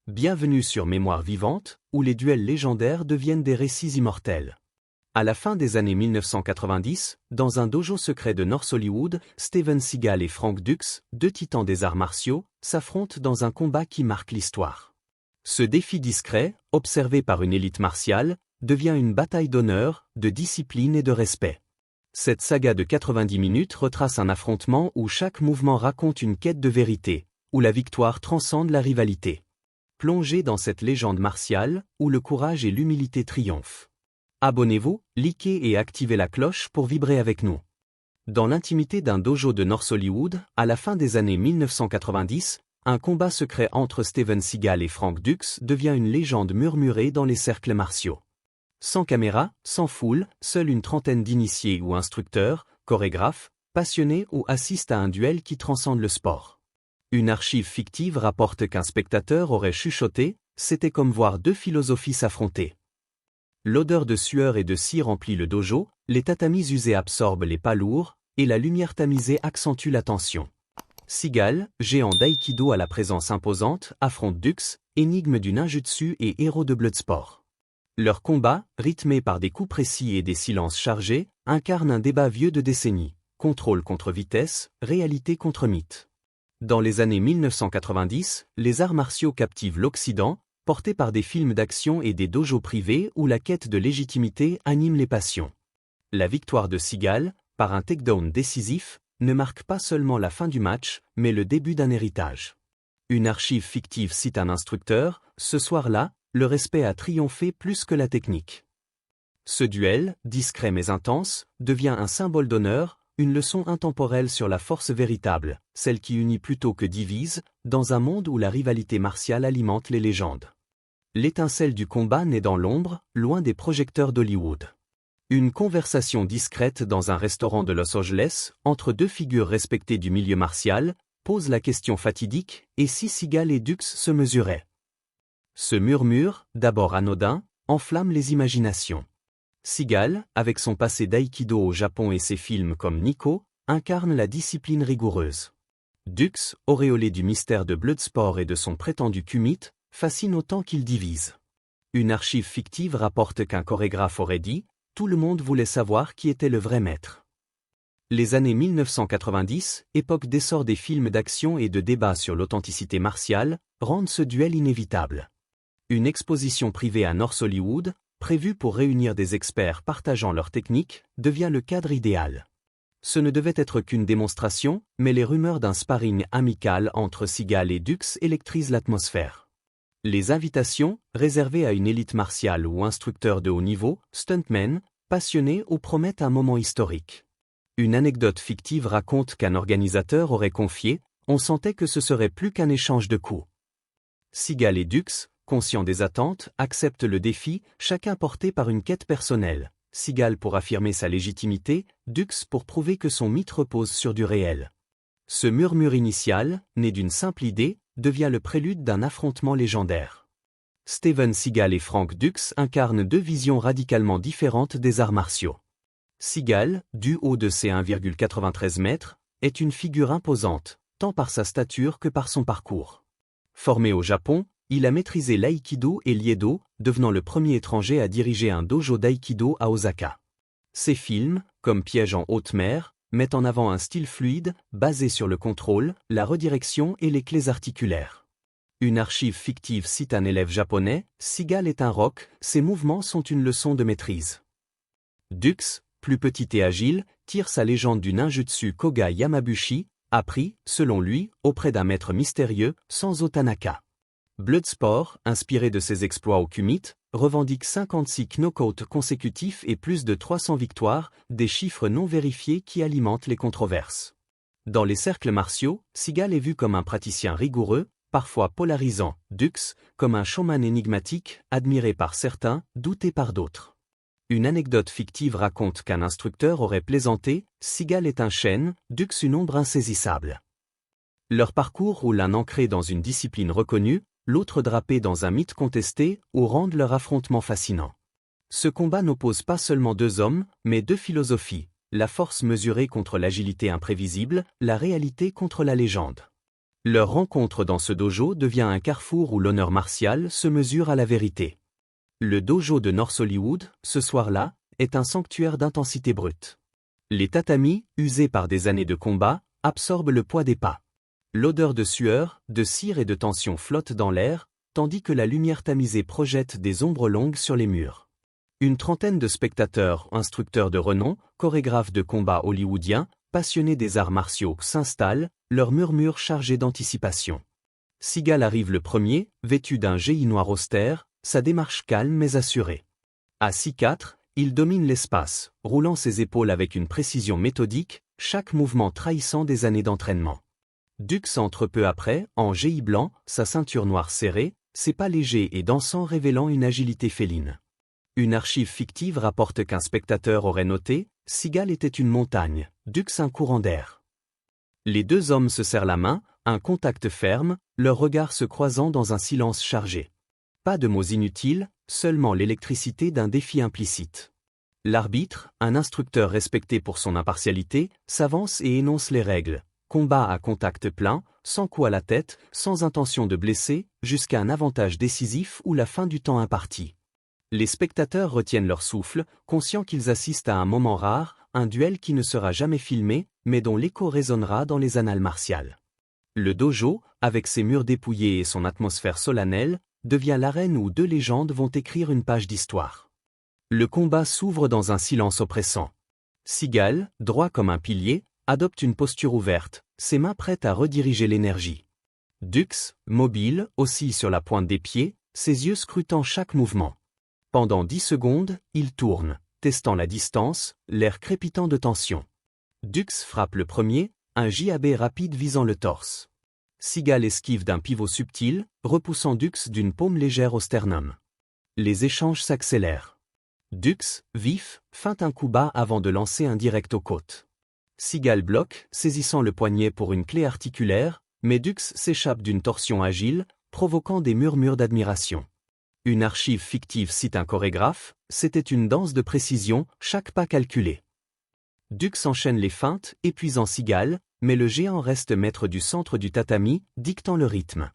Bienvenue sur Mémoire vivante, où les duels légendaires deviennent des récits immortels. À la fin des années 1990, dans un dojo secret de North Hollywood, Steven Seagal et Frank Dux, deux titans des arts martiaux, s'affrontent dans un combat qui marque l'histoire. Ce défi discret, observé par une élite martiale, devient une bataille d'honneur, de discipline et de respect. Cette saga de 90 minutes retrace un affrontement où chaque mouvement raconte une quête de vérité, où la victoire transcende la rivalité. Plongez dans cette légende martiale, où le courage et l'humilité triomphent. Abonnez-vous, likez et activez la cloche pour vibrer avec nous. Dans l'intimité d'un dojo de North Hollywood, à la fin des années 1990, un combat secret entre Steven Seagal et Frank Dux devient une légende murmurée dans les cercles martiaux. Sans caméra, sans foule, seule une trentaine d'initiés ou instructeurs, chorégraphes, passionnés ou assistent à un duel qui transcende le sport. Une archive fictive rapporte qu'un spectateur aurait chuchoté « C'était comme voir deux philosophies s'affronter ». L'odeur de sueur et de scie remplit le dojo, les tatamis usés absorbent les pas lourds, et la lumière tamisée accentue la tension. Seagal, géant d'aïkido à la présence imposante, affronte Dux, énigme du ninjutsu et héros de Bloodsport. Leur combat, rythmé par des coups précis et des silences chargés, incarne un débat vieux de décennies, contrôle contre vitesse, réalité contre mythe. Dans les années 1990, les arts martiaux captivent l'Occident, portés par des films d'action et des dojos privés où la quête de légitimité anime les passions. La victoire de Seagal, par un takedown décisif, ne marque pas seulement la fin du match, mais le début d'un héritage. Une archive fictive cite un instructeur, « Ce soir-là, le respect a triomphé plus que la technique ». Ce duel, discret mais intense, devient un symbole d'honneur, une leçon intemporelle sur la force véritable, celle qui unit plutôt que divise, dans un monde où la rivalité martiale alimente les légendes. L'étincelle du combat naît dans l'ombre, loin des projecteurs d'Hollywood. Une conversation discrète dans un restaurant de Los Angeles, entre deux figures respectées du milieu martial, pose la question fatidique, et si Seagal et Dux se mesuraient? Ce murmure, d'abord anodin, enflamme les imaginations. Seagal, avec son passé d'aïkido au Japon et ses films comme Nico, incarne la discipline rigoureuse. Dux, auréolé du mystère de Bloodsport et de son prétendu kumite, fascine autant qu'il divise. Une archive fictive rapporte qu'un chorégraphe aurait dit « Tout le monde voulait savoir qui était le vrai maître ». Les années 1990, époque d'essor des films d'action et de débats sur l'authenticité martiale, rendent ce duel inévitable. Une exposition privée à North Hollywood, prévue pour réunir des experts partageant leurs techniques, devient le cadre idéal. Ce ne devait être qu'une démonstration, mais les rumeurs d'un sparring amical entre Seagal et Dux électrisent l'atmosphère. Les invitations, réservées à une élite martiale ou instructeurs de haut niveau, stuntmen, passionnés ou promettent un moment historique. Une anecdote fictive raconte qu'un organisateur aurait confié « On sentait que ce serait plus qu'un échange de coups ». Seagal et Dux, conscients des attentes, acceptent le défi, chacun porté par une quête personnelle. Seagal pour affirmer sa légitimité, Dux pour prouver que son mythe repose sur du réel. Ce murmure initial, né d'une simple idée, devient le prélude d'un affrontement légendaire. Steven Seagal et Frank Dux incarnent deux visions radicalement différentes des arts martiaux. Seagal, du haut de ses 1,93 mètres, est une figure imposante, tant par sa stature que par son parcours. Formé au Japon, il a maîtrisé l'aïkido et l'iaido, devenant le premier étranger à diriger un dojo d'aïkido à Osaka. Ses films, comme Piège en haute mer, mettent en avant un style fluide, basé sur le contrôle, la redirection et les clés articulaires. Une archive fictive cite un élève japonais, Seagal est un roc, ses mouvements sont une leçon de maîtrise. Dux, plus petit et agile, tire sa légende du ninjutsu Koga Yamabushi, appris, selon lui, auprès d'un maître mystérieux, Sanzo Tanaka. Bloodsport, inspiré de ses exploits au kumite, revendique 56 knockouts consécutifs et plus de 300 victoires, des chiffres non vérifiés qui alimentent les controverses. Dans les cercles martiaux, Seagal est vu comme un praticien rigoureux, parfois polarisant, Dux, comme un showman énigmatique, admiré par certains, douté par d'autres. Une anecdote fictive raconte qu'un instructeur aurait plaisanté, Seagal est un chêne, Dux une ombre insaisissable. Leur parcours où l'un ancré dans une discipline reconnue, l'autre drapé dans un mythe contesté, ou rendent leur affrontement fascinant. Ce combat n'oppose pas seulement deux hommes, mais deux philosophies, la force mesurée contre l'agilité imprévisible, la réalité contre la légende. Leur rencontre dans ce dojo devient un carrefour où l'honneur martial se mesure à la vérité. Le dojo de North Hollywood, ce soir-là, est un sanctuaire d'intensité brute. Les tatamis, usés par des années de combat, absorbent le poids des pas. L'odeur de sueur, de cire et de tension flotte dans l'air, tandis que la lumière tamisée projette des ombres longues sur les murs. Une trentaine de spectateurs, instructeurs de renom, chorégraphes de combat hollywoodiens, passionnés des arts martiaux, s'installent, leurs murmures chargés d'anticipation. Seagal arrive le premier, vêtu d'un géi noir austère, sa démarche calme mais assurée. À 6'4", il domine l'espace, roulant ses épaules avec une précision méthodique, chaque mouvement trahissant des années d'entraînement. Dux entre peu après, en géi blanc, sa ceinture noire serrée, ses pas légers et dansants révélant une agilité féline. Une archive fictive rapporte qu'un spectateur aurait noté, Seagal était une montagne, Dux un courant d'air. Les deux hommes se serrent la main, un contact ferme, leurs regards se croisant dans un silence chargé. Pas de mots inutiles, seulement l'électricité d'un défi implicite. L'arbitre, un instructeur respecté pour son impartialité, s'avance et énonce les règles. Combat à contact plein, sans coup à la tête, sans intention de blesser, jusqu'à un avantage décisif ou la fin du temps imparti. Les spectateurs retiennent leur souffle, conscients qu'ils assistent à un moment rare, un duel qui ne sera jamais filmé, mais dont l'écho résonnera dans les annales martiales. Le dojo, avec ses murs dépouillés et son atmosphère solennelle, devient l'arène où deux légendes vont écrire une page d'histoire. Le combat s'ouvre dans un silence oppressant. Seagal, droit comme un pilier, adopte une posture ouverte, ses mains prêtes à rediriger l'énergie. Dux, mobile, oscille sur la pointe des pieds, ses yeux scrutant chaque mouvement. Pendant 10 secondes, il tourne, testant la distance, l'air crépitant de tension. Dux frappe le premier, un jab rapide visant le torse. Seagal esquive d'un pivot subtil, repoussant Dux d'une paume légère au sternum. Les échanges s'accélèrent. Dux, vif, feinte un coup bas avant de lancer un direct aux côtes. Seagal bloque, saisissant le poignet pour une clé articulaire, mais Dux s'échappe d'une torsion agile, provoquant des murmures d'admiration. Une archive fictive cite un chorégraphe, c'était une danse de précision, chaque pas calculé. Dux enchaîne les feintes, épuisant Seagal, mais le géant reste maître du centre du tatami, dictant le rythme.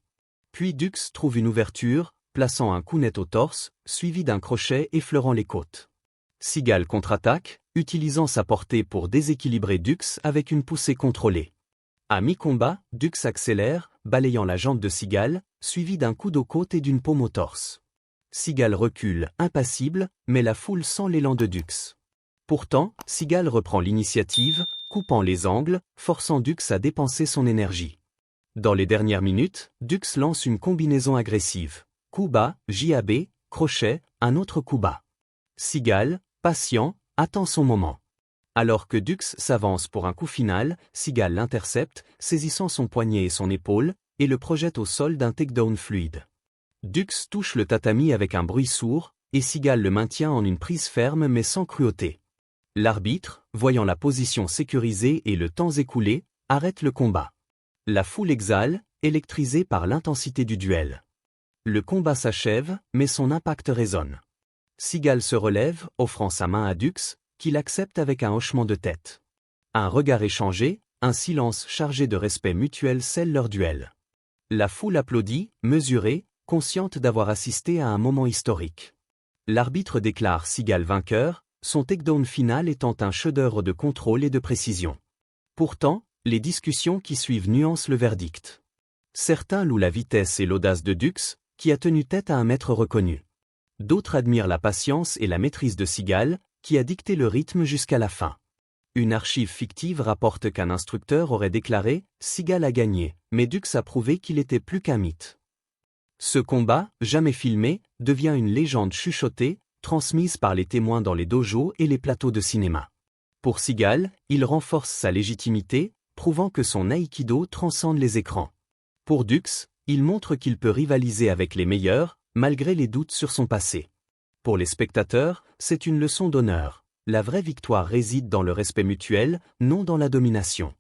Puis Dux trouve une ouverture, plaçant un coup net au torse, suivi d'un crochet effleurant les côtes. Seagal contre-attaque, utilisant sa portée pour déséquilibrer Dux avec une poussée contrôlée. À mi-combat, Dux accélère, balayant la jambe de Seagal, suivi d'un coup aux côtes et d'une paume au torse. Seagal recule, impassible, mais la foule sent l'élan de Dux. Pourtant, Seagal reprend l'initiative, coupant les angles, forçant Dux à dépenser son énergie. Dans les dernières minutes, Dux lance une combinaison agressive. Coup bas, jab, crochet, un autre coup bas. Seagal, patient, attend son moment. Alors que Dux s'avance pour un coup final, Seagal l'intercepte, saisissant son poignet et son épaule, et le projette au sol d'un takedown fluide. Dux touche le tatami avec un bruit sourd, et Seagal le maintient en une prise ferme mais sans cruauté. L'arbitre, voyant la position sécurisée et le temps écoulé, arrête le combat. La foule exhale, électrisée par l'intensité du duel. Le combat s'achève, mais son impact résonne. Seagal se relève, offrant sa main à Dux, qui l'accepte avec un hochement de tête. Un regard échangé, un silence chargé de respect mutuel scelle leur duel. La foule applaudit, mesurée, consciente d'avoir assisté à un moment historique. L'arbitre déclare Seagal vainqueur, son takedown final étant un chef-d'œuvre de contrôle et de précision. Pourtant, les discussions qui suivent nuancent le verdict. Certains louent la vitesse et l'audace de Dux, qui a tenu tête à un maître reconnu. D'autres admirent la patience et la maîtrise de Seagal, qui a dicté le rythme jusqu'à la fin. Une archive fictive rapporte qu'un instructeur aurait déclaré « Seagal a gagné », mais Dux a prouvé qu'il était plus qu'un mythe. Ce combat, jamais filmé, devient une légende chuchotée, transmise par les témoins dans les dojos et les plateaux de cinéma. Pour Seagal, il renforce sa légitimité, prouvant que son aïkido transcende les écrans. Pour Dux, il montre qu'il peut rivaliser avec les meilleurs, malgré les doutes sur son passé. Pour les spectateurs, c'est une leçon d'honneur. La vraie victoire réside dans le respect mutuel, non dans la domination.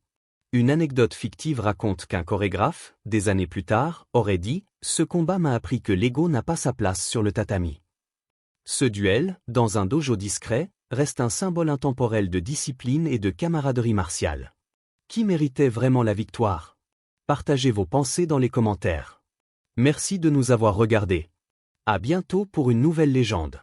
Une anecdote fictive raconte qu'un chorégraphe, des années plus tard, aurait dit « Ce combat m'a appris que l'ego n'a pas sa place sur le tatami ». Ce duel, dans un dojo discret, reste un symbole intemporel de discipline et de camaraderie martiale. Qui méritait vraiment la victoire ? partagez vos pensées dans les commentaires. Merci de nous avoir regardés. À bientôt pour une nouvelle légende.